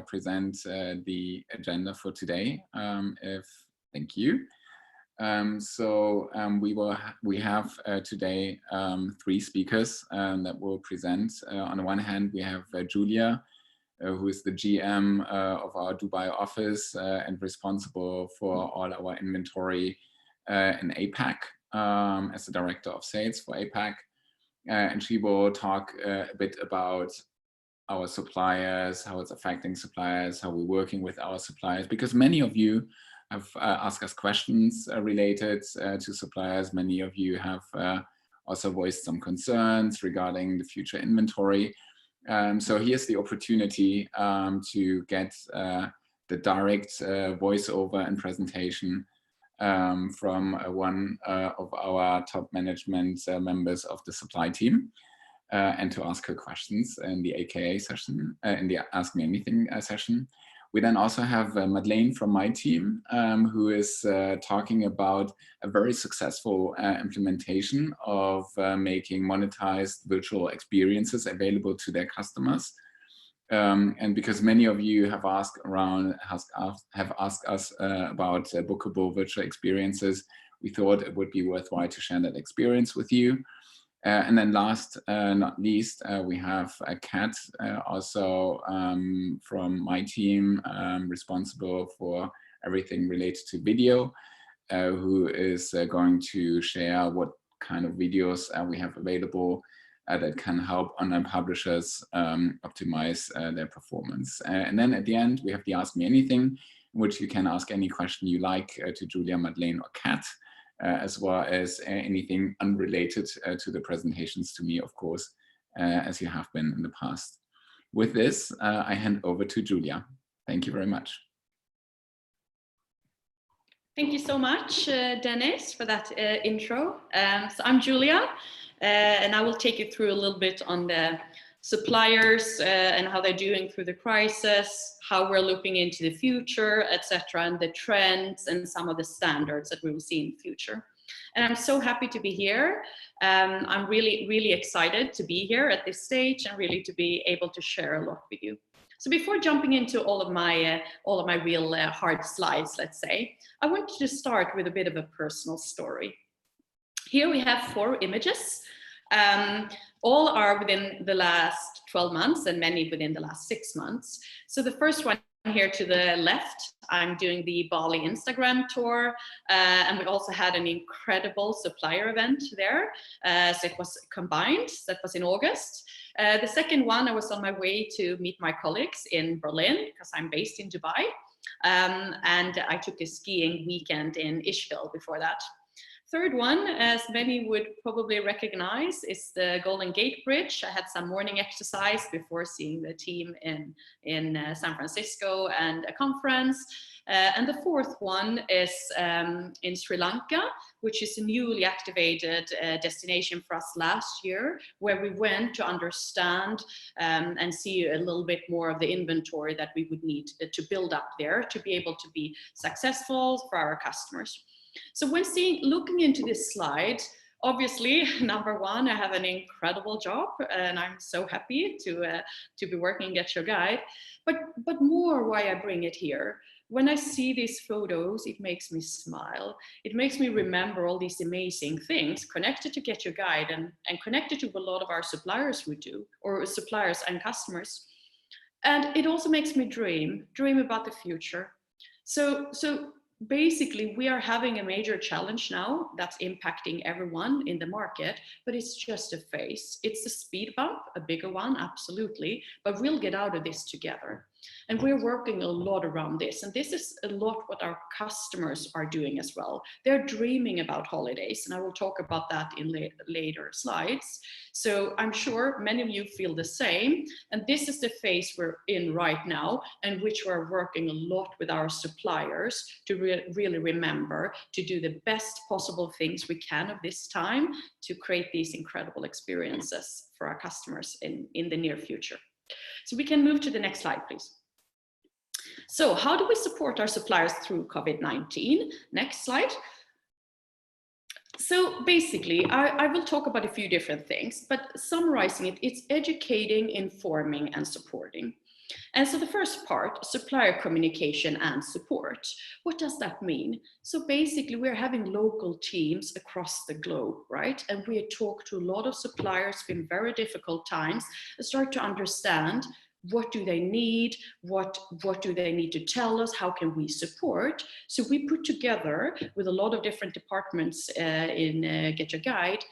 present the agenda for today. Thank you. We have today 3 speakers that will present. On the one hand, we have Julia, who is the GM of our Dubai office and responsible for all our inventory in APAC as the director of sales for APAC. And she will talk a bit about our suppliers, how it's affecting suppliers, how we're working with our suppliers, because many of you have asked us questions related to suppliers. Many of you have also voiced some concerns regarding the future inventory. So here's the opportunity to get the direct voiceover and presentation from one of our top management members of the supply team, and to ask her questions in the AKA session, in the Ask Me Anything session. We then also have Madeleine from my team, who is talking about a very successful implementation of making monetized virtual experiences available to their customers. And because many of you have asked us about bookable virtual experiences, we thought it would be worthwhile to share that experience with you. And then last not least, we have Kat, also from my team, responsible for everything related to video, who is going to share what kind of videos we have available that can help online publishers optimize their performance. And then at the end, we have the Ask Me Anything, in which you can ask any question you like to Julia, Madeleine, or Kat. As well as anything unrelated to the presentations to me, of course, as you have been in the past. With this, I hand over to Julia. Thank you very much. Thank you so much, Dennis, for that intro. So I'm Julia, and I will take you through a little bit on the suppliers and how they're doing through the crisis, how we're looking into the future, etc., and the trends and some of the standards that we will see in the future. And I'm so happy to be here. I'm really excited to be here at this stage and really to be able to share a lot with you. So before jumping into all of my real hard slides, let's say, I want to start with a bit of a personal story. Here we have 4 images. All are within the last 12 months and many within the last 6 months. So the first one here to the left, I'm doing the Bali Instagram tour, and we also had an incredible supplier event there. So it was combined, that was in August. The second one, I was on my way to meet my colleagues in Berlin, because I'm based in Dubai. And I took a skiing weekend in Ishbil before that. Third one, as many would probably recognize, is the Golden Gate Bridge. I had some morning exercise before seeing the team in San Francisco and a conference. And the fourth one is in Sri Lanka, which is a newly activated destination for us last year, where we went to understand and see a little bit more of the inventory that we would need to build up there to be able to be successful for our customers. So when looking into this slide, obviously, number one, I have an incredible job, and I'm so happy to be working at GetYourGuide. But more why I bring it here. When I see these photos, it makes me smile. It makes me remember all these amazing things connected to GetYourGuide and connected to a lot of our suppliers we do, or suppliers and customers. And it also makes me dream about the future. So basically, we are having a major challenge now that's impacting everyone in the market, but it's just a phase. It's a speed bump, a bigger one, absolutely, but we'll get out of this together. And we're working a lot around this. And this is a lot what our customers are doing as well. They're dreaming about holidays, and I will talk about that in later slides. So I'm sure many of you feel the same. And this is the phase we're in right now, and which we're working a lot with our suppliers to really remember to do the best possible things we can of this time to create these incredible experiences for our customers in the near future. So we can move to the next slide, please. So how do we support our suppliers through COVID-19? Next slide. So basically, I will talk about a few different things, but summarizing it, it's educating, informing, and supporting. And so the first part, supplier communication and support. What does that mean? So basically we're having local teams across the globe, right? And we talk to a lot of suppliers in very difficult times and start to understand what do they need, what do they need to tell us, how can we support? So we put together with a lot of different departments in Get Your Guide,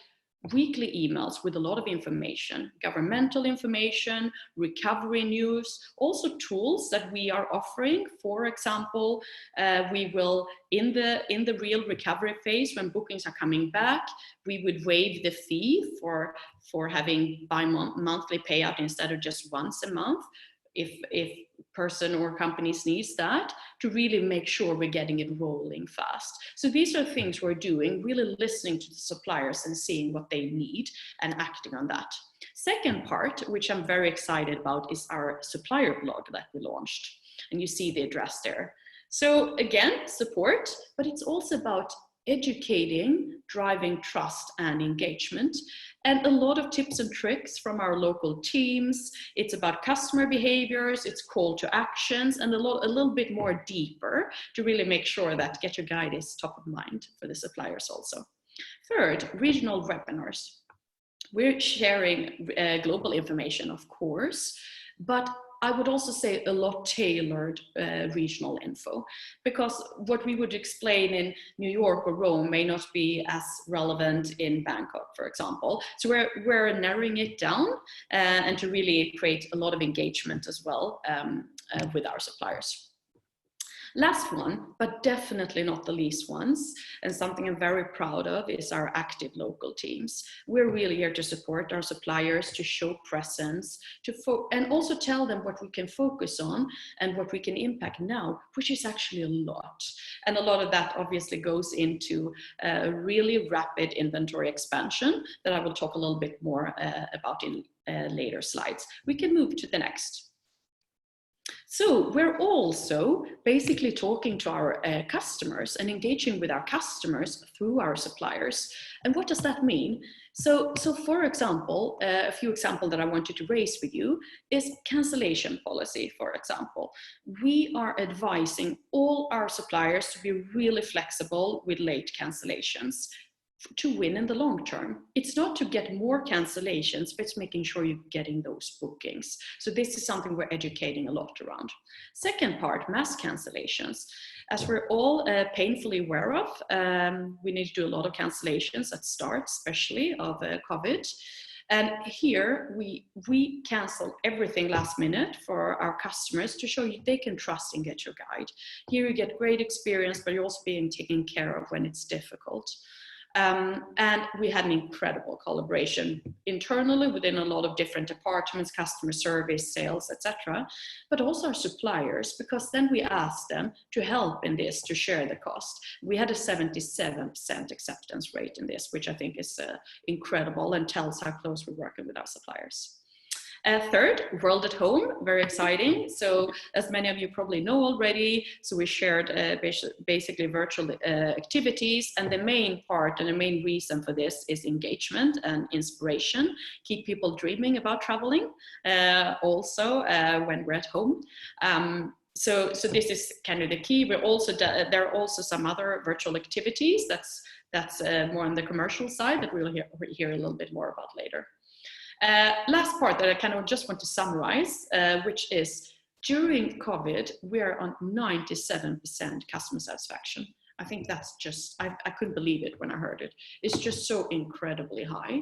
weekly emails with a lot of information, governmental information, recovery news, also tools that we are offering. For example, we will, in the real recovery phase, when bookings are coming back, we would waive the fee for having monthly payout instead of just once a month, if person or companies needs that, to really make sure we're getting it rolling fast. So these are things we're doing, really listening to the suppliers and seeing what they need and acting on that. Second part, which I'm very excited about, is our supplier blog that we launched. And you see the address there. So again, support, but it's also about educating, driving trust and engagement, and a lot of tips and tricks from our local teams. It's about customer behaviors, it's call to actions, and a little bit more deeper to really make sure that Get Your Guide is top of mind for the suppliers also. Third, regional webinars. We're sharing global information, of course, but I would also say a lot tailored regional info, because what we would explain in New York or Rome may not be as relevant in Bangkok, for example. So we're narrowing it down and to really create a lot of engagement as well with our suppliers. Last one, but definitely not the least ones, and something I'm very proud of, is our active local teams. We're really here to support our suppliers, to show presence, and also tell them what we can focus on and what we can impact now, which is actually a lot. And a lot of that obviously goes into a really rapid inventory expansion that I will talk a little bit more about in later slides. We can move to the next. So we're also basically talking to our customers and engaging with our customers through our suppliers. And what does that mean? So for example, a few examples that I wanted to raise with you is cancellation policy, for example. We are advising all our suppliers to be really flexible with late cancellations to win in the long term. It's not to get more cancellations, but it's making sure you're getting those bookings. So this is something we're educating a lot around. Second part, mass cancellations. As we're all painfully aware of, we need to do a lot of cancellations at start, especially of COVID. And here we cancel everything last minute for our customers to show you they can trust and Get Your Guide. Here you get great experience, but you're also being taken care of when it's difficult. And we had an incredible collaboration internally within a lot of different departments, customer service, sales, etc., but also our suppliers, because then we asked them to help in this, to share the cost. We had a 77% acceptance rate in this, which I think is incredible and tells how close we're working with our suppliers. Third, World at Home, very exciting. So as many of you probably know already, so we shared basically virtual activities, and the main part and the main reason for this is engagement and inspiration, keep people dreaming about traveling, also when we're at home. So this is kind of the key. We're also there are also some other virtual activities that's more on the commercial side that we'll hear a little bit more about later. Last part that I kind of just want to summarize, which is during COVID, we're on 97% customer satisfaction. I think that's just, I couldn't believe it when I heard it. It's just so incredibly high.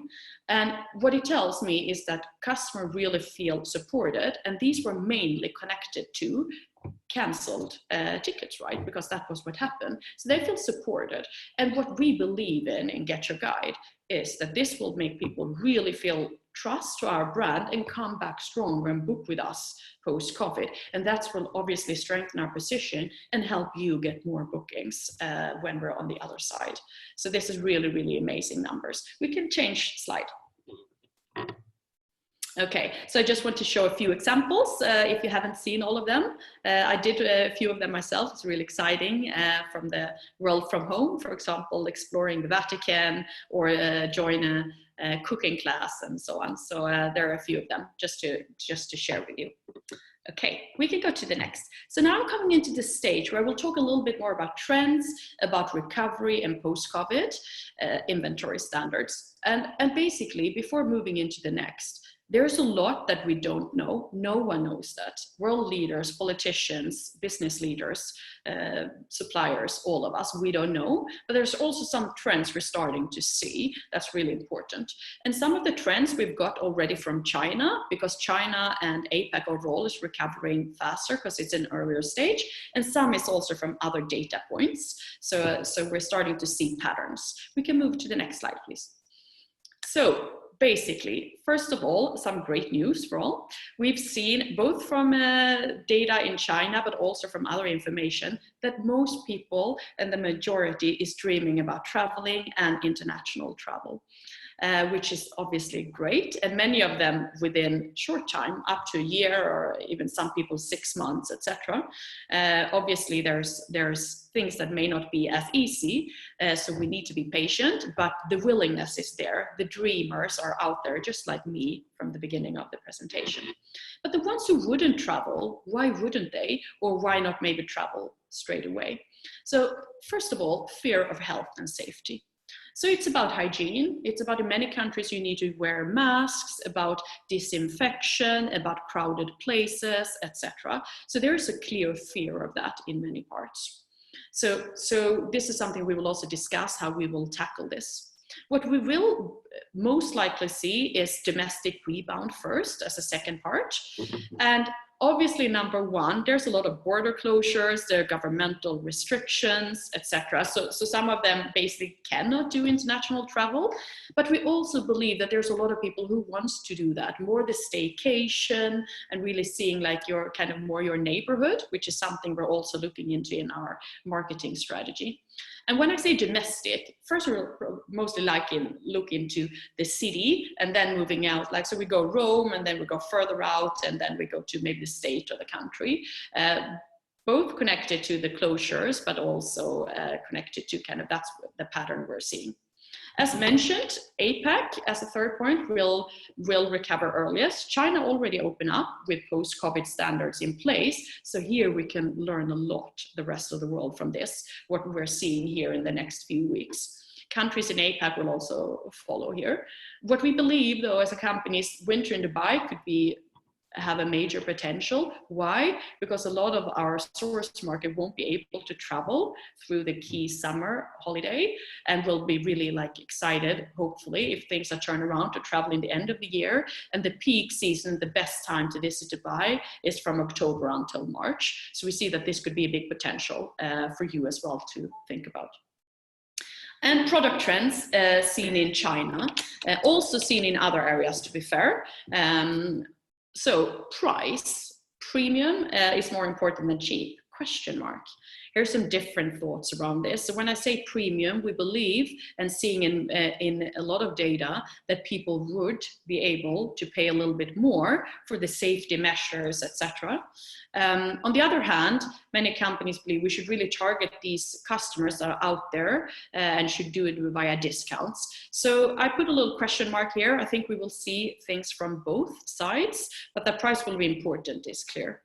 And what it tells me is that customers really feel supported, and these were mainly connected to canceled tickets, right? Because that was what happened. So they feel supported. And what we believe in Get Your Guide is that this will make people really feel trust to our brand and come back stronger and book with us post-COVID. And that will obviously strengthen our position and help you get more bookings when we're on the other side. So this is really, really amazing numbers. We can change slide. Okay, so I just want to show a few examples if you haven't seen all of them. I did a few of them myself. It's really exciting from the world from home, for example, exploring the Vatican or join a cooking class and so on. So there are a few of them just to share with you. Okay, we can go to the next. So now I'm coming into the stage where we'll talk a little bit more about trends, about recovery and post-COVID inventory standards. And basically, before moving into the next, there's a lot that we don't know. No one knows that. World leaders, politicians, business leaders, suppliers, all of us, we don't know. But there's also some trends we're starting to see that's really important. And some of the trends we've got already from China, because China and APAC overall is recovering faster because it's in an earlier stage. And some is also from other data points. So we're starting to see patterns. We can move to the next slide, please. So basically, first of all, some great news for all. We've seen both from data in China, but also from other information, that most people and the majority is dreaming about traveling and international travel. Which is obviously great, and many of them within short time, up to a year, or even some people 6 months, etc. Obviously, there's things that may not be as easy, so we need to be patient, but the willingness is there. The dreamers are out there, just like me from the beginning of the presentation. But the ones who wouldn't travel, why wouldn't they? Or why not maybe travel straight away? So first of all, fear of health and safety. So it's about hygiene. It's about, in many countries, you need to wear masks, about disinfection, about crowded places, etc. So there is a clear fear of that in many parts. So this is something we will also discuss, how we will tackle this. What we will most likely see is domestic rebound first as a second part. And obviously, number one, there's a lot of border closures, there are governmental restrictions, etc. So some of them basically cannot do international travel, but we also believe that there's a lot of people who wants to do that, more the staycation and really seeing like your kind of more your neighborhood, which is something we're also looking into in our marketing strategy. And when I say domestic, first we'll mostly look into the city and then moving out, like, so we go Rome and then we go further out and then we go to maybe the state or the country, both connected to the closures, but also connected to kind of, that's the pattern we're seeing. As mentioned, APAC, as a third point, will recover earliest. China already opened up with post-COVID standards in place. So here we can learn a lot, the rest of the world, from this, what we're seeing here in the next few weeks. Countries in APAC will also follow here. What we believe, though, as a company, is winter in Dubai could have a major potential. Why? Because a lot of our source market won't be able to travel through the key summer holiday, and will be really like excited, hopefully, if things are turned around, to travel in the end of the year. And the peak season, the best time to visit Dubai, is from October until March. So we see that this could be a big potential for you as well to think about. And product trends seen in China, also seen in other areas, to be fair. So price, premium is more important than cheap, question mark. Here's some different thoughts around this. So when I say premium, we believe, and seeing in a lot of data, that people would be able to pay a little bit more for the safety measures, etc. On the other hand, many companies believe we should really target these customers that are out there and should do it via discounts. So I put a little question mark here. I think we will see things from both sides, but the price will be important, is clear.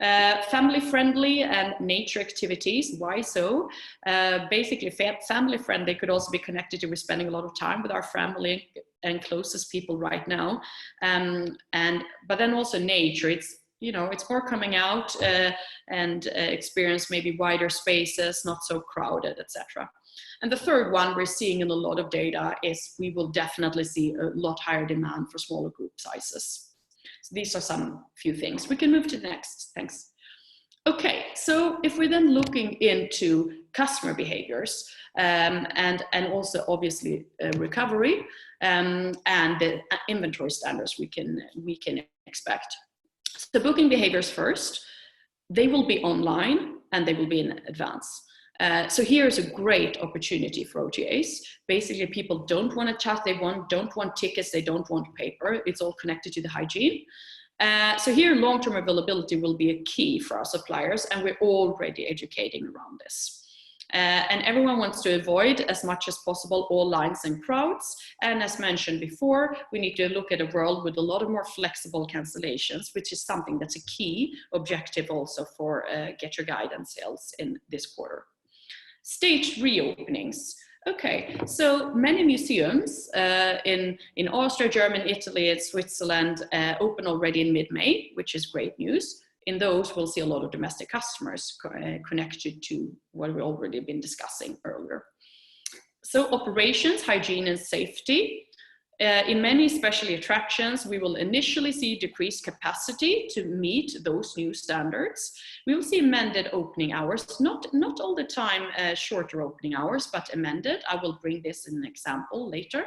Family friendly and nature activities. Why so? Basically, family friendly could also be connected to we're spending a lot of time with our family and closest people right now. But then also nature. It's more coming out and experience maybe wider spaces, not so crowded, etc. And the third one we're seeing in a lot of data is we will definitely see a lot higher demand for smaller group sizes. So these are few things. We can move to the next, thanks. Okay, so if we're then looking into customer behaviors and also obviously recovery and the inventory standards we can expect. So booking behaviors first, they will be online and they will be in advance. So here's a great opportunity for OTAs. Basically, people don't want to chat, they don't want tickets, they don't want paper. It's all connected to the hygiene. So here, long-term availability will be a key for our suppliers, and we're already educating around this. And everyone wants to avoid as much as possible all lines and crowds. And as mentioned before, we need to look at a world with a lot of more flexible cancellations, which is something that's a key objective also for GetYourGuide and sales in this quarter. Staged reopenings. Okay, so many museums in Austria, Germany, Italy, and Switzerland open already in mid-May, which is great news. In those, we'll see a lot of domestic customers connected to what we've already been discussing earlier. So operations, hygiene, and safety. In many, especially attractions, we will initially see decreased capacity to meet those new standards. We will see amended opening hours, not all the time shorter opening hours, but amended. I will bring this in an example later.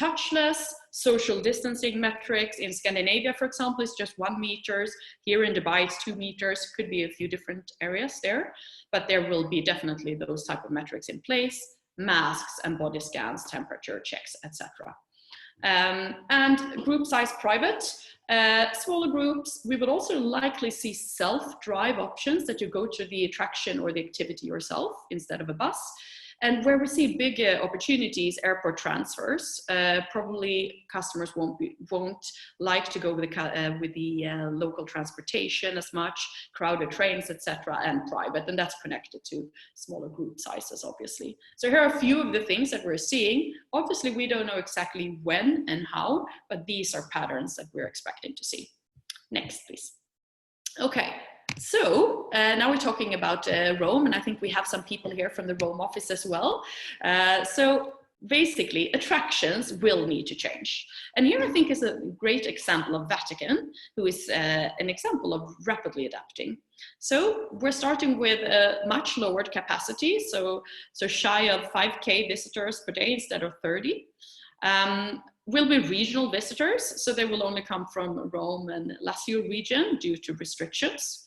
Touchless, social distancing metrics. In Scandinavia, for example, is just 1 meter. Here in Dubai, it's 2 meters. Could be a few different areas there, but there will be definitely those type of metrics in place. Masks and body scans, temperature checks, etc. And group size private. Smaller groups, we would also likely see self-drive options that you go to the attraction or the activity yourself instead of a bus. And where we see big opportunities, airport transfers, probably customers won't like to go with the local transportation as much, crowded trains, etc., and private, and that's connected to smaller group sizes, obviously. So here are a few of the things that we're seeing. Obviously, we don't know exactly when and how, but these are patterns that we're expecting to see. Next, please. Okay. So now we're talking about Rome, and I think we have some people here from the Rome office as well. So basically, attractions will need to change. And here I think is a great example of Vatican, who is an example of rapidly adapting. So we're starting with a much lowered capacity, so shy of 5K visitors per day instead of 30. Will be regional visitors, so they will only come from Rome and Lazio region due to restrictions.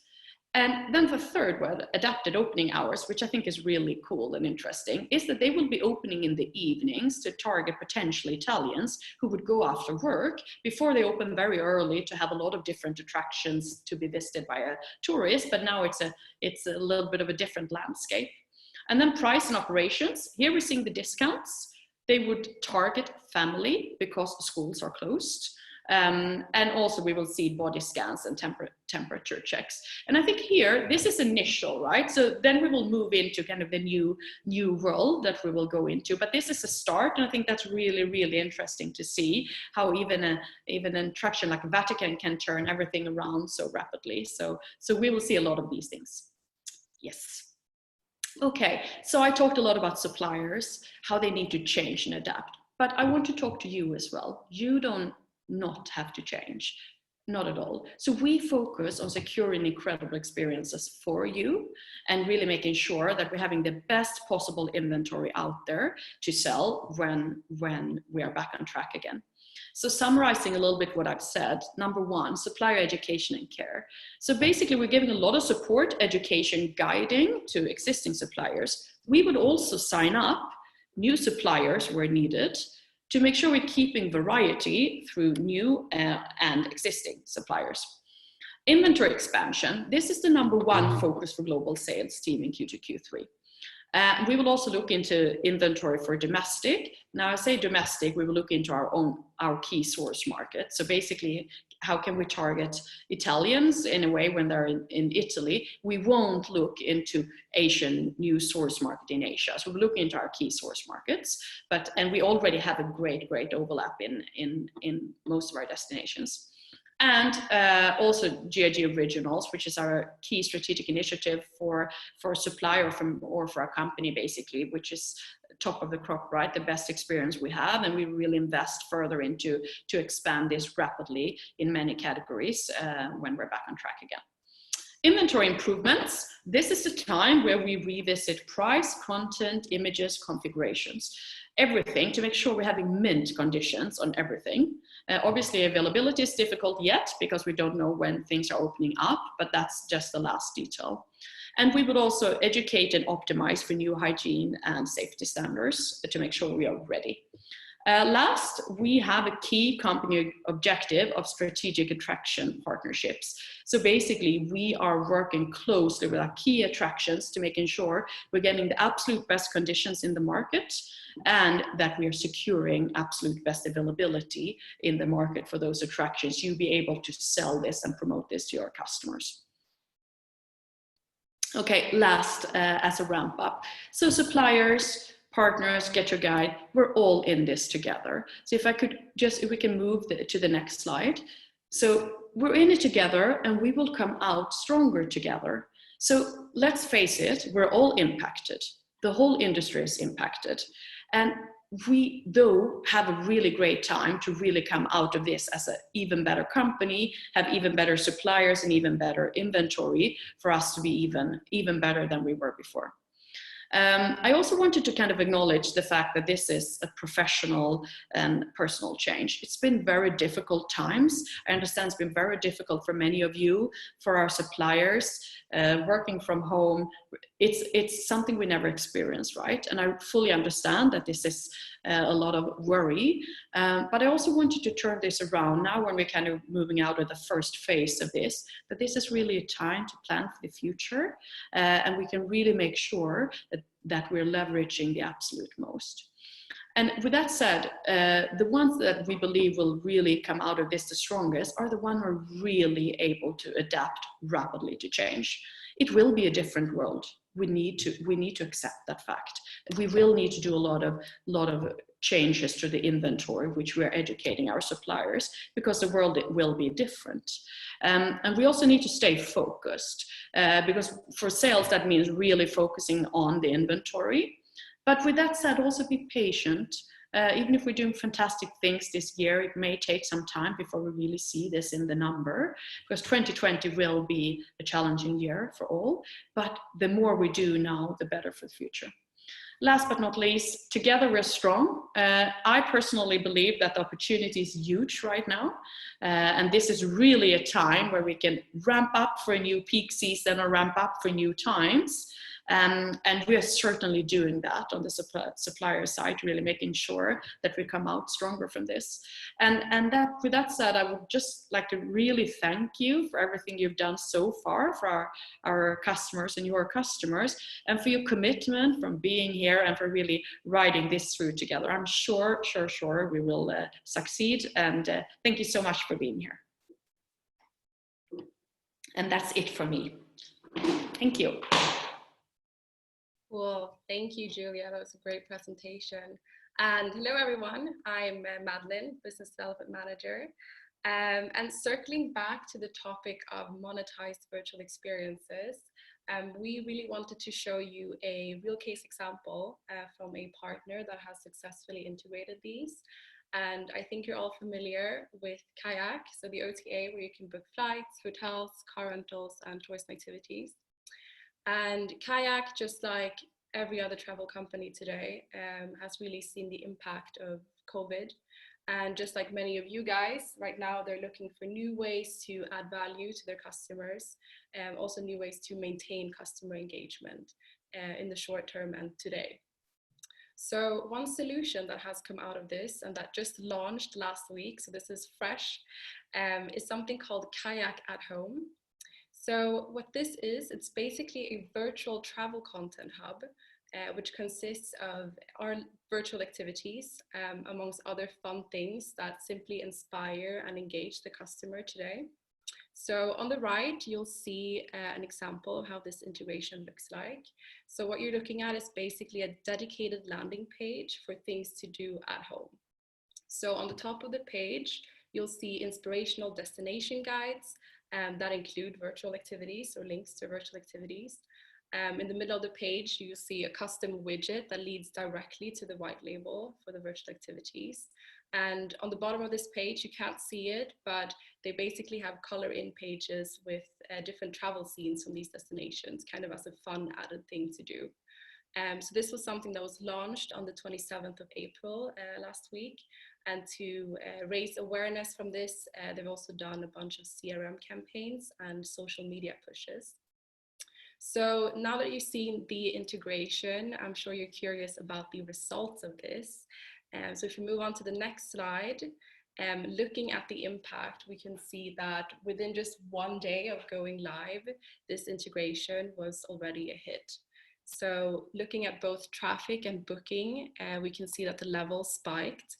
And then the third one, adapted opening hours, which I think is really cool and interesting, is that they will be opening in the evenings to target potentially Italians who would go after work before they open very early to have a lot of different attractions to be visited by a tourist. But now it's a little bit of a different landscape. And then price and operations. Here we're seeing the discounts. They would target family because schools are closed. And also we will see body scans and temperature checks. And I think here, this is initial, right? So then we will move into kind of the new world that we will go into. But this is a start, and I think that's really, really interesting to see how even an attraction like Vatican can turn everything around so rapidly. So we will see a lot of these things. Yes. Okay, so I talked a lot about suppliers, how they need to change and adapt. But I want to talk to you as well. You don't not have to change, not at all. So we focus on securing incredible experiences for you and really making sure that we're having the best possible inventory out there to sell when we are back on track again. So summarizing a little bit what I've said, number one, supplier education and care. So basically we're giving a lot of support, education, guiding to existing suppliers. We would also sign up new suppliers where needed to make sure we're keeping variety through new and existing suppliers. Inventory expansion. This is the number one focus for global sales team in Q2, Q3. We will also look into inventory for domestic. Now I say domestic, we will look into our key source market. So basically, how can we target Italians in a way when they're in Italy? We won't look into Asian new source market in Asia. So we're looking into our key source markets, and we already have a great overlap in most of our destinations. And also GIG Originals, which is our key strategic initiative for supplier or for our company, basically, which is top of the crop, right? The best experience we have, and we really invest further into to expand this rapidly in many categories when we're back on track again. Inventory improvements. This is the time where we revisit price, content, images, configurations, everything to make sure we're having mint conditions on everything. Obviously, availability is difficult yet because we don't know when things are opening up, but that's just the last detail. And we would also educate and optimize for new hygiene and safety standards to make sure we are ready. Last, we have a key company objective of strategic attraction partnerships. So basically, we are working closely with our key attractions to making sure we're getting the absolute best conditions in the market and that we are securing absolute best availability in the market for those attractions. You'll be able to sell this and promote this to your customers. Okay, last, as a ramp up. So suppliers, partners, GetYourGuide, we're all in this together. So if we can move to the next slide. So we're in it together and we will come out stronger together. So let's face it, we're all impacted. The whole industry is impacted. And we, though, have a really great time to really come out of this as an even better company, have even better suppliers and even better inventory for us to be even better than we were before. I also wanted to kind of acknowledge the fact that this is a professional and personal change. It's been very difficult times. I understand it's been very difficult for many of you, for our suppliers, working from home. It's something we never experienced, right? And I fully understand that this is a lot of worry, but I also wanted to turn this around now when we're kind of moving out of the first phase of this, that this is really a time to plan for the future, and we can really make sure that we're leveraging the absolute most. And with that said, the ones that we believe will really come out of this the strongest are the ones who are really able to adapt rapidly to change. It will be a different world. We need to accept that fact. We will need to do a lot of changes to the inventory, which we are educating our suppliers, because the world will be different. And we also need to stay focused, because for sales, that means really focusing on the inventory. But with that said, also be patient. Even if we're doing fantastic things this year, it may take some time before we really see this in the number, because 2020 will be a challenging year for all. But the more we do now, the better for the future. Last but not least, together we're strong. I personally believe that the opportunity is huge right now. And this is really a time where we can ramp up for a new peak season or ramp up for new times. And we are certainly doing that on the supplier side, really making sure that we come out stronger from this. And that, with that said, I would just like to really thank you for everything you've done so far for our customers and your customers, and for your commitment from being here and for really riding this through together. I'm sure we will succeed. And thank you so much for being here. And that's it for me. Thank you. Cool. Thank you, Julia. That was a great presentation. And hello, everyone. I'm Madeline, Business Development Manager. And circling back to the topic of monetized virtual experiences, we really wanted to show you a real case example from a partner that has successfully integrated these. And I think you're all familiar with Kayak, so the OTA where you can book flights, hotels, car rentals, and tours and activities. And Kayak, just like every other travel company today, has really seen the impact of COVID. And just like many of you guys, right now they're looking for new ways to add value to their customers, and also new ways to maintain customer engagement in the short term and today. So one solution that has come out of this and that just launched last week, so this is fresh, is something called Kayak at Home. So what this is, it's basically a virtual travel content hub, which consists of our virtual activities, amongst other fun things that simply inspire and engage the customer today. So on the right, you'll see an example of how this integration looks like. So what you're looking at is basically a dedicated landing page for things to do at home. So on the top of the page, you'll see inspirational destination guides, that include virtual activities or links to virtual activities. In the middle of the page, you see a custom widget that leads directly to the white label for the virtual activities. And on the bottom of this page, you can't see it, but they basically have color in pages with different travel scenes from these destinations, kind of as a fun added thing to do. So this was something that was launched on the 27th of April last week. And to raise awareness from this, they've also done a bunch of CRM campaigns and social media pushes. So now that you've seen the integration, I'm sure you're curious about the results of this. So if you move on to the next slide, looking at the impact, we can see that within just 1 day of going live, this integration was already a hit. So looking at both traffic and booking, we can see that the levels spiked.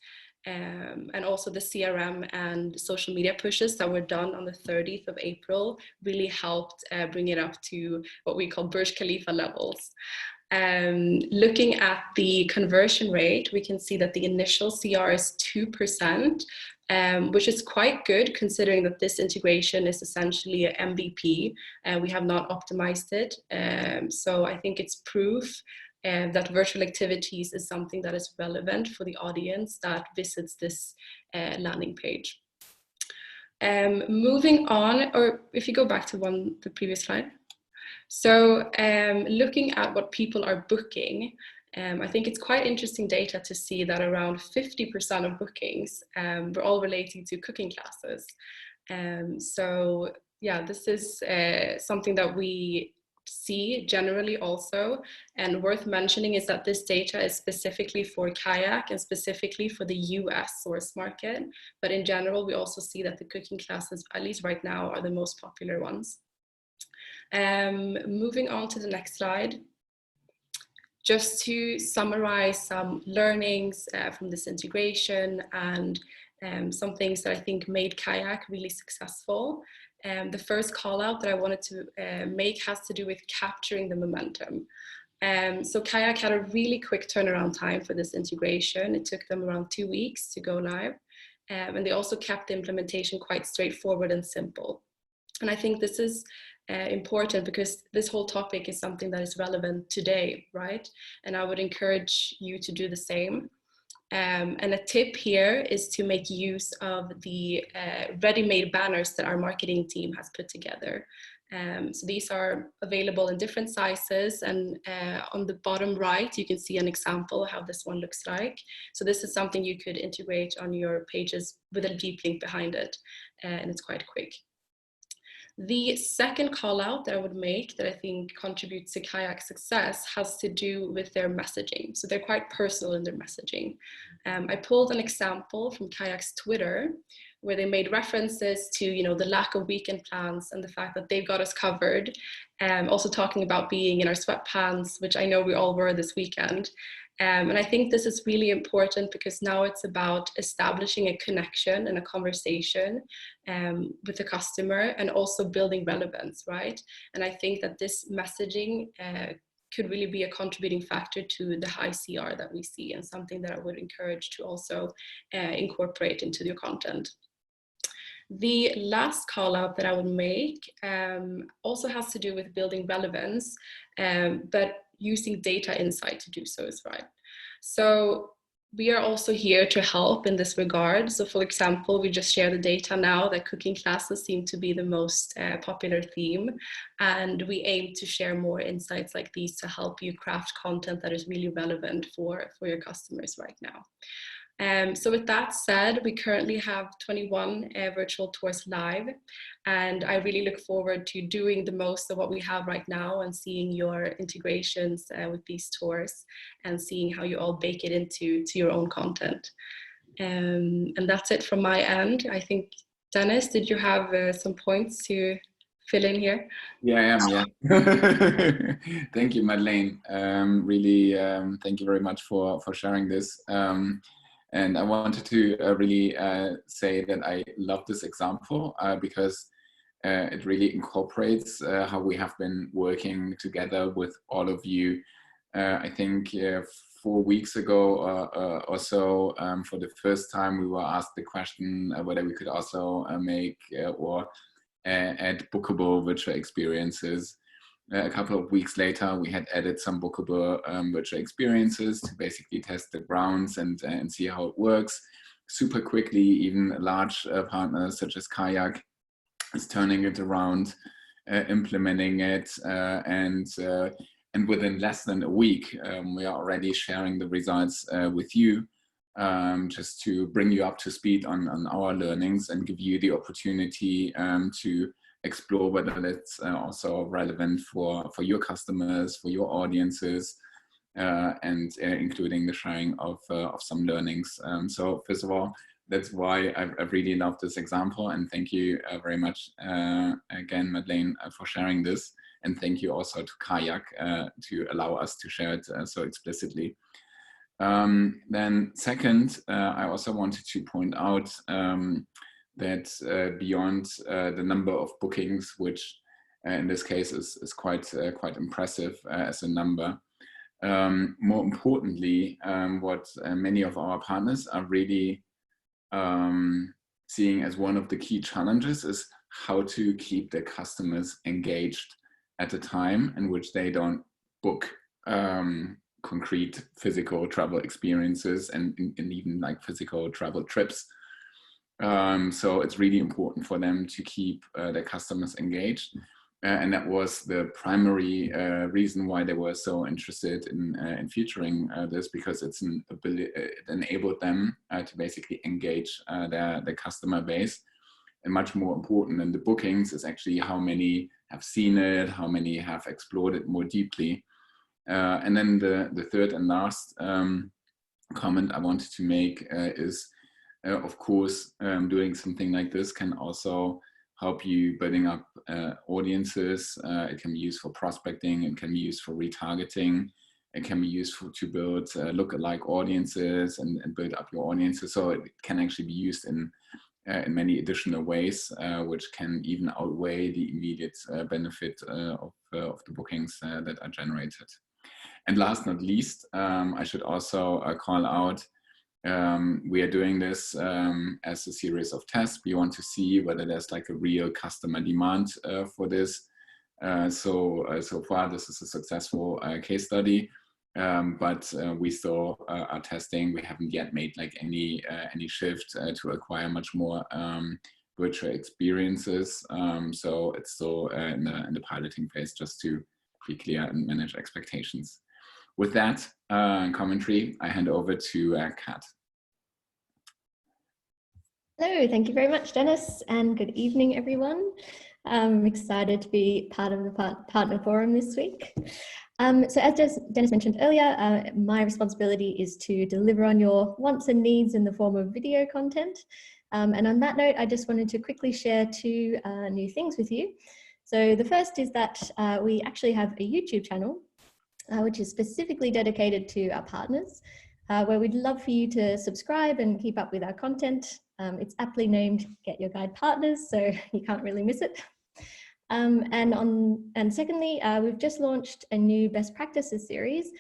And also the CRM and social media pushes that were done on the 30th of April really helped bring it up to what we call Burj Khalifa levels. Looking at the conversion rate, we can see that the initial CR is 2%, which is quite good considering that this integration is essentially an MVP and we have not optimized it. So I think it's proof that virtual activities is something that is relevant for the audience that visits this landing page. Moving on, or if you go back to the previous slide. So looking at what people are booking, I think it's quite interesting data to see that around 50% of bookings were all relating to cooking classes. So yeah, this is something that we see generally also, and worth mentioning is that this data is specifically for Kayak and specifically for the US source market, but in general we also see that the cooking classes, at least right now, are the most popular ones. Moving on to the next slide, just to summarize some learnings from this integration and some things that I think made Kayak really successful. The first call out that I wanted to make has to do with capturing the momentum. So Kayak had a really quick turnaround time for this integration. It took them around 2 weeks to go live. And they also kept the implementation quite straightforward and simple. And I think this is important because this whole topic is something that is relevant today, right? And I would encourage you to do the same. And a tip here is to make use of the ready-made banners that our marketing team has put together. So these are available in different sizes, and on the bottom right you can see an example of how this one looks like. So this is something you could integrate on your pages with a deep link behind it, and it's quite quick. The second call out that I would make that I think contributes to Kayak's success has to do with their messaging. So they're quite personal in their messaging. I pulled an example from Kayak's Twitter where they made references to, you know, the lack of weekend plans and the fact that they've got us covered. Also talking about being in our sweatpants, which I know we all were this weekend. And I think this is really important because now it's about establishing a connection and a conversation with the customer and also building relevance, right? And I think that this messaging could really be a contributing factor to the high CR that we see, and something that I would encourage to also incorporate into your content. The last call out that I would make also has to do with building relevance, but using data insight to do so is right. So we are also here to help in this regard. So for example, we just share the data now that cooking classes seem to be the most popular theme. And we aim to share more insights like these to help you craft content that is really relevant for your customers right now. So with that said, we currently have 21 virtual tours live, and I really look forward to doing the most of what we have right now and seeing your integrations with these tours and seeing how you all bake it into your own content. And that's it from my end. I think, Dennis, did you have some points to fill in here? Yeah, I am, yeah. Thank you, Madeleine. Really, thank you very much for sharing this. And I wanted to really say that I love this example because it really incorporates how we have been working together with all of you. I think 4 weeks ago or so, for the first time, we were asked the question whether we could also make or add bookable virtual experiences. A couple of weeks later, we had added some bookable virtual experiences to basically test the grounds and see how it works. Super quickly, even large partners such as Kayak is turning it around, implementing it, and within less than a week, we are already sharing the results with you, just to bring you up to speed on our learnings and give you the opportunity to explore whether that's also relevant for your customers, for your audiences, and including the sharing of some learnings. So first of all, that's why I really love this example, and thank you very much again, Madeleine, for sharing this, and thank you also to Kayak to allow us to share it so explicitly. Then second, I also wanted to point out that beyond the number of bookings, which in this case is quite impressive as a number, more importantly, what many of our partners are really seeing as one of the key challenges is how to keep their customers engaged at a time in which they don't book concrete physical travel experiences and even like physical travel trips. So it's really important for them to keep their customers engaged. And that was the primary reason why they were so interested in featuring this, because it enabled them to basically engage their customer base. And much more important than the bookings is actually how many have seen it, how many have explored it more deeply. And then the third and last comment I wanted to make is, of course, doing something like this can also help you building up audiences. It can be used for prospecting, it can be used for retargeting, it can be used to build look-alike audiences and build up your audiences. So it can actually be used in many additional ways, which can even outweigh the immediate benefit of the bookings that are generated. And last not least, I should also call out, we are doing this as a series of tests. We want to see whether there's like a real customer demand for this. So far, this is a successful case study, but we still are testing. We haven't yet made like any shift to acquire much more virtual experiences. So it's still in the piloting phase, just to be clear and manage expectations. With that commentary, I hand over to Kat. Hello, thank you very much, Dennis, and good evening, everyone. I'm excited to be part of the Partner Forum this week. So as Dennis mentioned earlier, my responsibility is to deliver on your wants and needs in the form of video content. And on that note, I just wanted to quickly share two new things with you. So the first is that we actually have a YouTube channel, which is specifically dedicated to our partners, where we'd love for you to subscribe and keep up with our content. It's aptly named Get Your Guide Partners, so you can't really miss it. And secondly, we've just launched a new best practices series.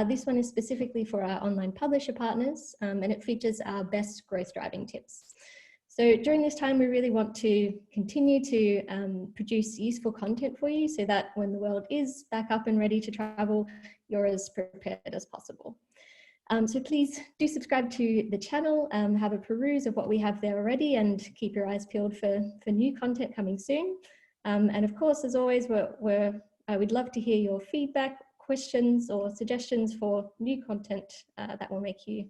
This one is specifically for our online publisher partners, and it features our best growth driving tips. So during this time, we really want to continue to produce useful content for you so that when the world is back up and ready to travel, you're as prepared as possible. So please do subscribe to the channel, have a peruse of what we have there already, and keep your eyes peeled for new content coming soon. And of course, as always, we'd love to hear your feedback, questions, or suggestions for new content that will make you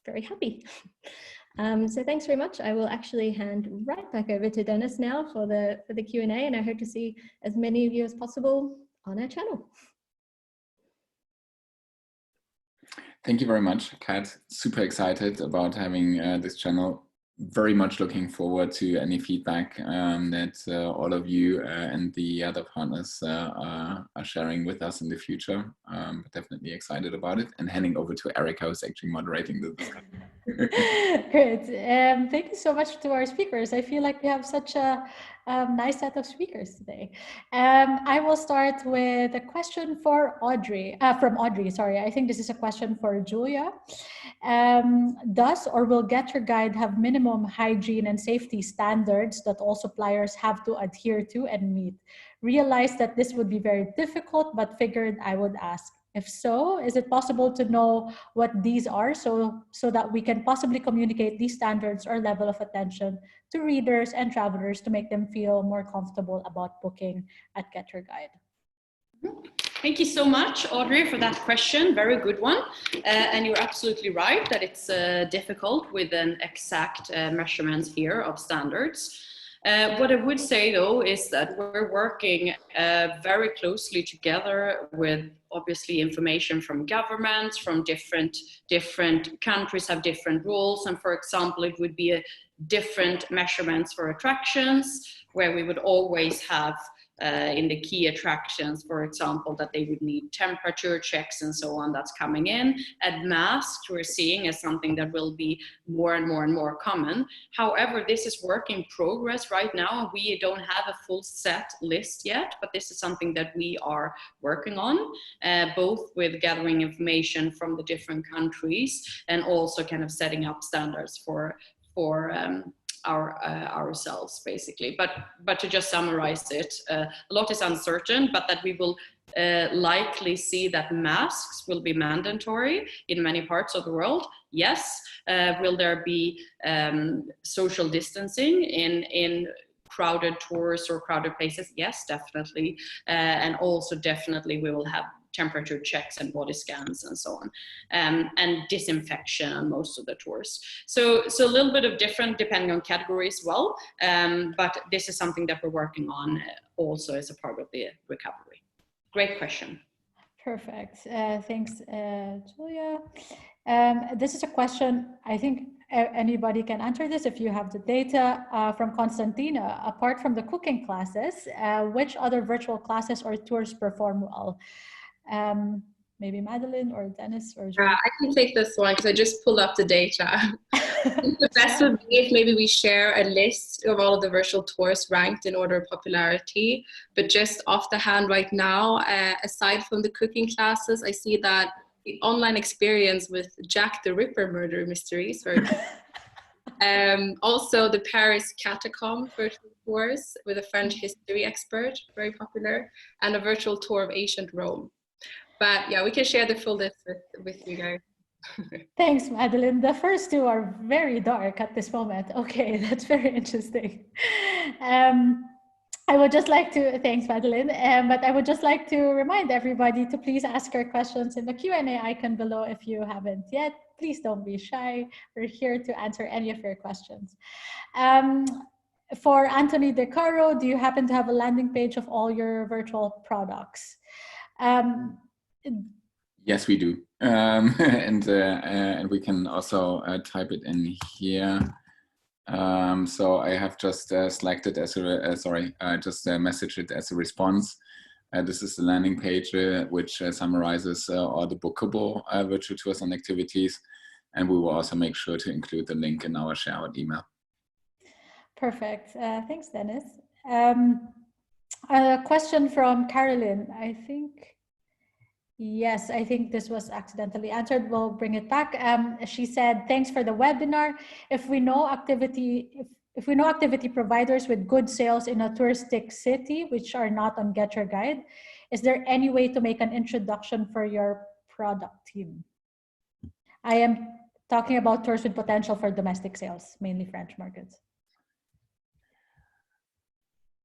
very happy. So thanks very much. I will actually hand right back over to Dennis now for the Q&A, and I hope to see as many of you as possible on our channel. Thank you very much, Kat. Super excited about having this channel. Very much looking forward to any feedback that all of you and the other partners are sharing with us in the future. But definitely excited about it, and handing over to Erica, who's actually moderating the discussion. Great. Thank you so much to our speakers. I feel like we have such a nice set of speakers today. I will start with a question for Audrey, from Audrey, sorry. I think this is a question for Julia. Does or will GetYourGuide have minimum hygiene and safety standards that all suppliers have to adhere to and meet? Realized that this would be very difficult, but figured I would ask. If so, is it possible to know what these are so that we can possibly communicate these standards or level of attention to readers and travelers to make them feel more comfortable about booking at GetYourGuide? Thank you so much, Audrey, for that question. Very good one. And you're absolutely right that it's difficult with an exact measurements here of standards. What I would say though is that we're working very closely together with obviously information from governments, from different countries have different rules. And for example, it would be a different measurements for attractions, where we would always have in the key attractions, for example, that they would need temperature checks and so on, that's coming in. And masks we're seeing as something that will be more and more and more common. However, this is work in progress right now, and we don't have a full set list yet, but this is something that we are working on, both with gathering information from the different countries and also kind of setting up standards for ourselves basically. But to just summarize it, a lot is uncertain, but that we will likely see that masks will be mandatory in many parts of the world. Yes. Will there be social distancing in crowded tours or crowded places? Yes, definitely. And also definitely we will have temperature checks and body scans and so on, and disinfection on most of the tours. So a little bit of different depending on category as well, but this is something that we're working on also as a part of the recovery. Great question. Perfect. Thanks, Julia. This is a question, I think anybody can answer this if you have the data, from Constantina. Apart from the cooking classes, which other virtual classes or tours perform well? Maybe Madeline or Dennis or Julia? I can take this one because I just pulled up the data. The best would be if maybe we share a list of all of the virtual tours ranked in order of popularity. But just off the hand right now, aside from the cooking classes, I see that the online experience with Jack the Ripper murder mysteries, also the Paris catacomb virtual tours with a French history expert, very popular, and a virtual tour of ancient Rome. But yeah, we can share the full list with you guys. Thanks, Madeline. The first two are very dark at this moment. Okay, that's very interesting. I would just like to, thanks, Madeline, but I would just like to remind everybody to please ask your questions in the Q&A icon below if you haven't yet. Please don't be shy. We're here to answer any of your questions. For Anthony De Caro, do you happen to have a landing page of all your virtual products? Yes, we do. And we can also type it in here. So I have just selected as a, just messaged it as a response. This is the landing page which summarizes all the bookable virtual tours and activities. And we will also make sure to include the link in our shared email. Perfect. Thanks, Dennis. A question from Carolyn, I think. Yes, I think this was accidentally answered. We'll bring it back. She said, thanks for the webinar. If we know activity providers with good sales in a touristic city, which are not on GetYourGuide, is there any way to make an introduction for your product team? I am talking about tours with potential for domestic sales, mainly French markets.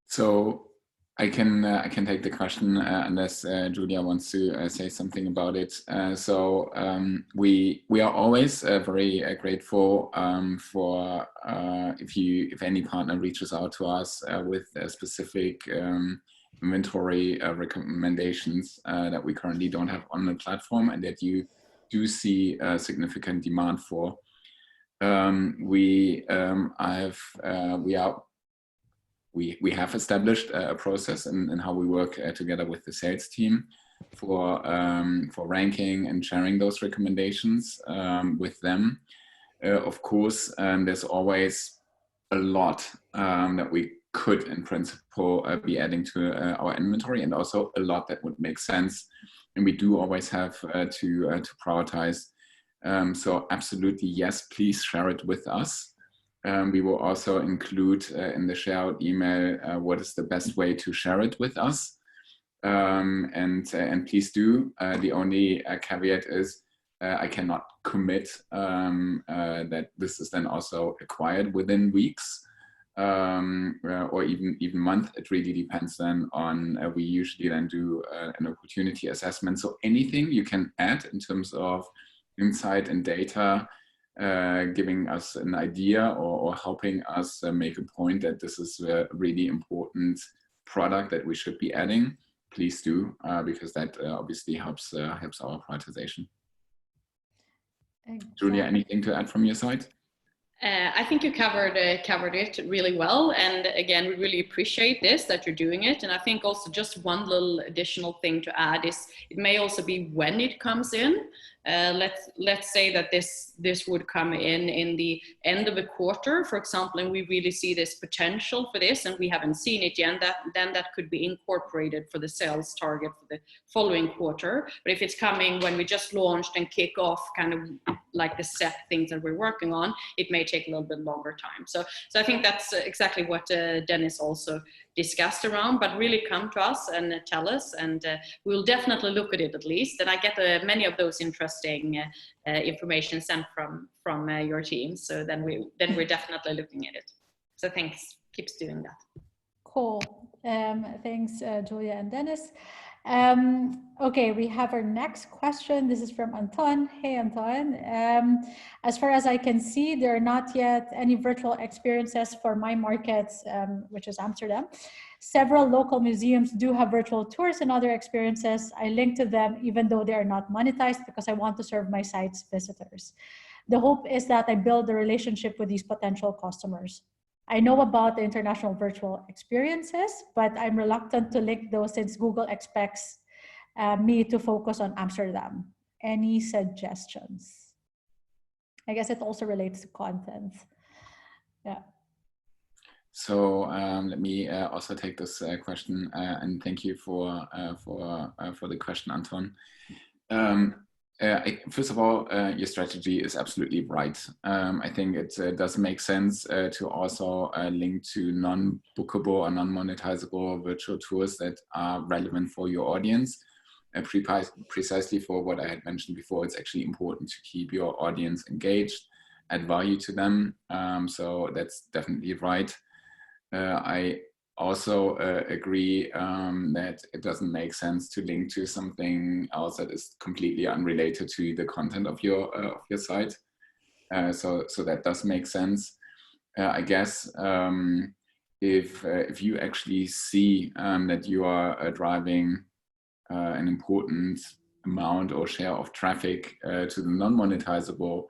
So I can take the question unless Julia wants to say something about it. We are always very grateful for if any partner reaches out to us with specific inventory recommendations that we currently don't have on the platform and that you do see significant demand for. We have established a process in how we work together with the sales team for ranking and sharing those recommendations with them. Of course, there's always a lot that we could, in principle, be adding to our inventory, and also a lot that would make sense. And we do always have to prioritize. So absolutely, yes, please share it with us. We will also include in the shared email what is the best way to share it with us. And please do. The only caveat is I cannot commit that this is then also acquired within weeks or even month. It really depends then on, we usually then do an opportunity assessment. So anything you can add in terms of insight and data giving us an idea or helping us make a point that this is a really important product that we should be adding, please do, because that obviously helps our prioritization. Exactly. Julia, anything to add from your side? I think you covered it really well, and again, we really appreciate that you're doing it. And I think also just one little additional thing to add is it may also be when it comes in. Let's say that this would come in the end of a quarter, for example, and we really see this potential for this, and we haven't seen it yet. Then that could be incorporated for the sales target for the following quarter. But if it's coming when we just launched and kick off kind of like the set things that we're working on, it may take a little bit longer time. So I think that's exactly what Dennis also discussed around, but really come to us and tell us, and we'll definitely look at it at least. And I get many of those interesting information sent from your team. So then we're definitely looking at it. So thanks, keeps doing that. Cool. Thanks, Julia and Dennis. Okay, we have our next question. This is from Anton. Hey, Anton. As far as I can see, there are not yet any virtual experiences for my market, which is Amsterdam. Several local museums do have virtual tours and other experiences. I link to them even though they are not monetized because I want to serve my site's visitors. The hope is that I build a relationship with these potential customers. I know about the international virtual experiences, but I'm reluctant to link those since Google expects me to focus on Amsterdam. Any suggestions? I guess it also relates to content. Yeah. So let me also take this question, and thank you for the question, Anton. First of all, your strategy is absolutely right. I think it does make sense to also link to non-bookable or non-monetizable virtual tours that are relevant for your audience. Precisely for what I had mentioned before, it's actually important to keep your audience engaged, add value to them. So that's definitely right. I also agree that it doesn't make sense to link to something else that is completely unrelated to the content of your site. So that does make sense. I guess if you actually see that you are driving an important amount or share of traffic to the non-monetizable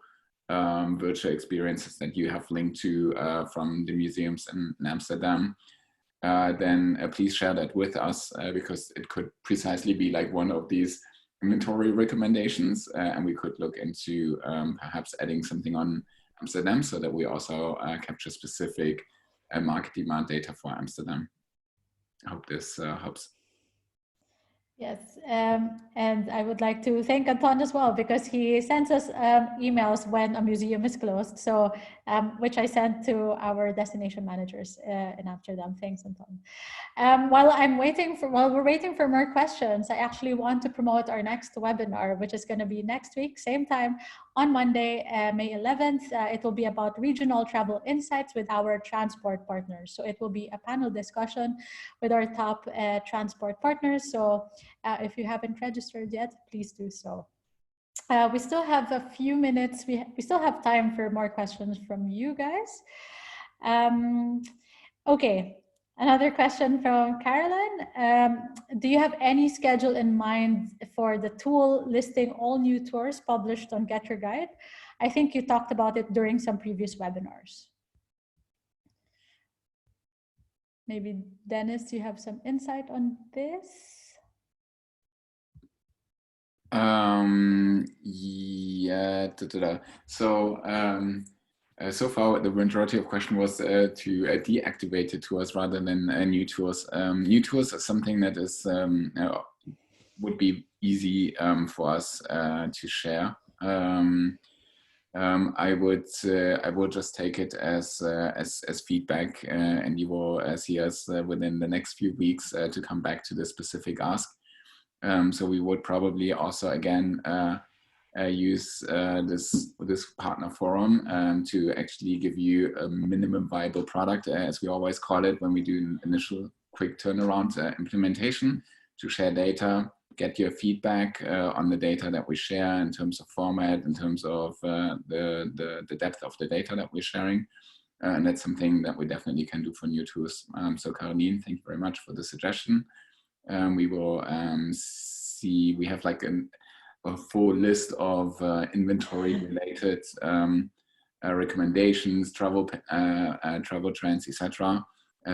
virtual experiences that you have linked to from the museums in Amsterdam, then please share that with us because it could precisely be like one of these inventory recommendations, and we could look into perhaps adding something on Amsterdam so that we also capture specific market demand data for Amsterdam. I hope this helps. Yes, and I would like to thank Anton as well because he sends us emails when a museum is closed, so which I sent to our destination managers in Amsterdam. Thanks, Anton. While we're waiting for more questions, I actually want to promote our next webinar, which is going to be next week, same time on Monday, May 11th. It will be about regional travel insights with our transport partners. So it will be a panel discussion with our top transport partners. So if you haven't registered yet, please do so. We still have a few minutes. We still have time for more questions from you guys. Okay, another question from Caroline. Do you have any schedule in mind for the tool listing all new tours published on GetYourGuide? I think you talked about it during some previous webinars. Maybe Dennis, you have some insight on this? Yeah. So so far the majority of question was to deactivate tours rather than new tours. New tours are something that is would be easy for us to share. I would just take it as feedback, and you will see us within the next few weeks to come back to the specific ask. So we would probably also again use this partner forum to actually give you a minimum viable product, as we always call it when we do an initial quick turnaround implementation, to share data get your feedback on the data that we share in terms of format, in terms of the depth of the data that we're sharing. And that's something that we definitely can do for new tools. So Caroline, thank you very much for the suggestion. We will see, we have like a full list of inventory related recommendations, travel trends, etc.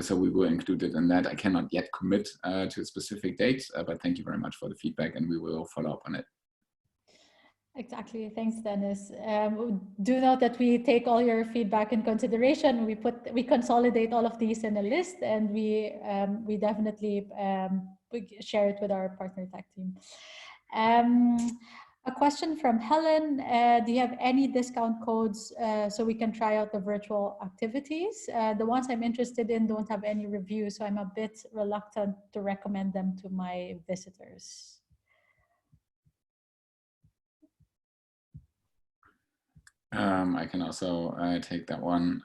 So we will include it in that. I cannot yet commit to a specific date, but thank you very much for the feedback, and we will follow up on it. Exactly. Thanks, Dennis. Do note that we take all your feedback in consideration. We consolidate all of these in a list, and we definitely we share it with our partner tech team. A question from Helen. Do you have any discount codes so we can try out the virtual activities? The ones I'm interested in don't have any reviews, so I'm a bit reluctant to recommend them to my visitors. I can also take that one.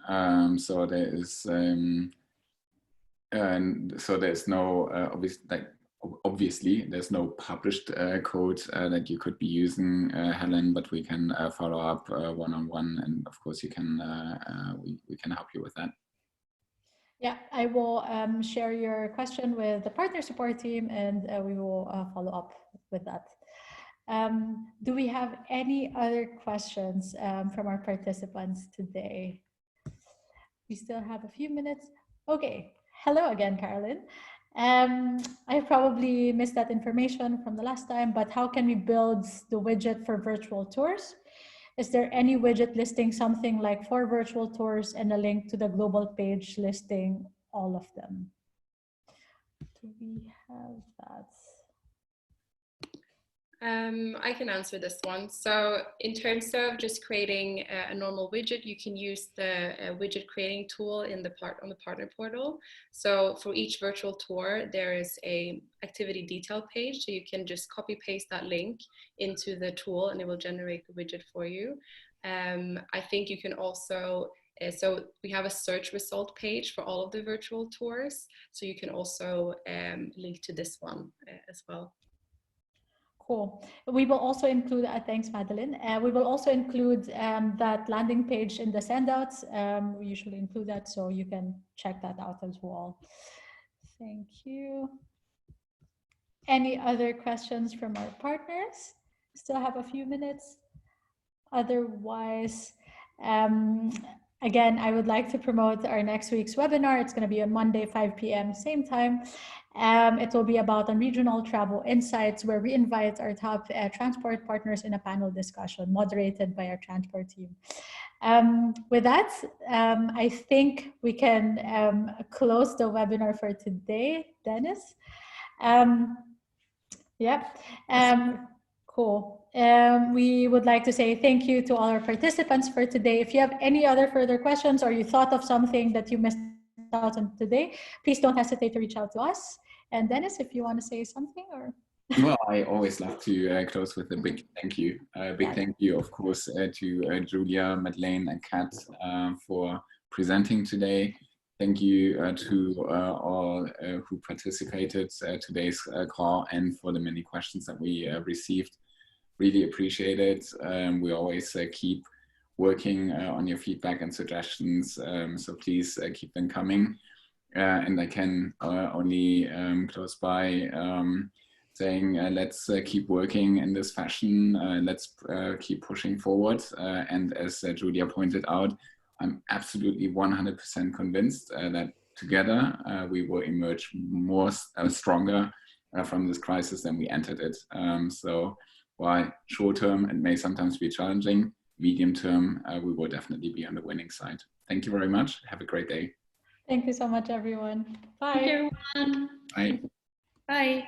So there is, so there's no obviously there's no published code that you could be using, Helen, but we can follow up one-on-one, and of course you can we can help you with that. Yeah, I will share your question with the partner support team, and we will follow up with that. Do we have any other questions from our participants today? We still have a few minutes. Okay, hello again, Carolyn. I probably missed that information from the last time, but how can we build the widget for virtual tours? Is there any widget listing something like 4 virtual tours and a link to the global page listing all of them? Do we have that? I can answer this one. So in terms of just creating a normal widget, you can use the widget creating tool in the on the partner portal. So for each virtual tour, there is a activity detail page. So you can just copy paste that link into the tool and it will generate the widget for you. I think you can also, so we have a search result page for all of the virtual tours. So you can also link to this one as well. Cool. We will also include, thanks, Madeline. We will also include that landing page in the sendouts. We usually include that, so you can check that out as well. Thank you. Any other questions from our partners? Still have a few minutes. Otherwise, again, I would like to promote our next week's webinar. It's going to be on Monday, 5 p.m. same time. It will be about on regional travel insights, where we invite our top transport partners in a panel discussion moderated by our transport team. With that, I think we can close the webinar for today, Dennis. Cool. We would like to say thank you to all our participants for today. If you have any other further questions or you thought of something that you missed out on today, please don't hesitate to reach out to us. And Dennis, if you want to say something, or well, I always love to close with a big thank you. Thank you, of course, to Julia, Madeleine, and Kat for presenting today. Thank you to all who participated today's call and for the many questions that we received. Really appreciate it. We always keep working on your feedback and suggestions, so please keep them coming. And I can only close by saying let's keep working in this fashion. Let's keep pushing forward. And as Julia pointed out, I'm absolutely 100% convinced that together we will emerge more stronger from this crisis than we entered it. So while short term it may sometimes be challenging, medium term we will definitely be on the winning side. Thank you very much. Have a great day. Thank you so much, everyone. Bye. Thank you, everyone. Bye. Bye.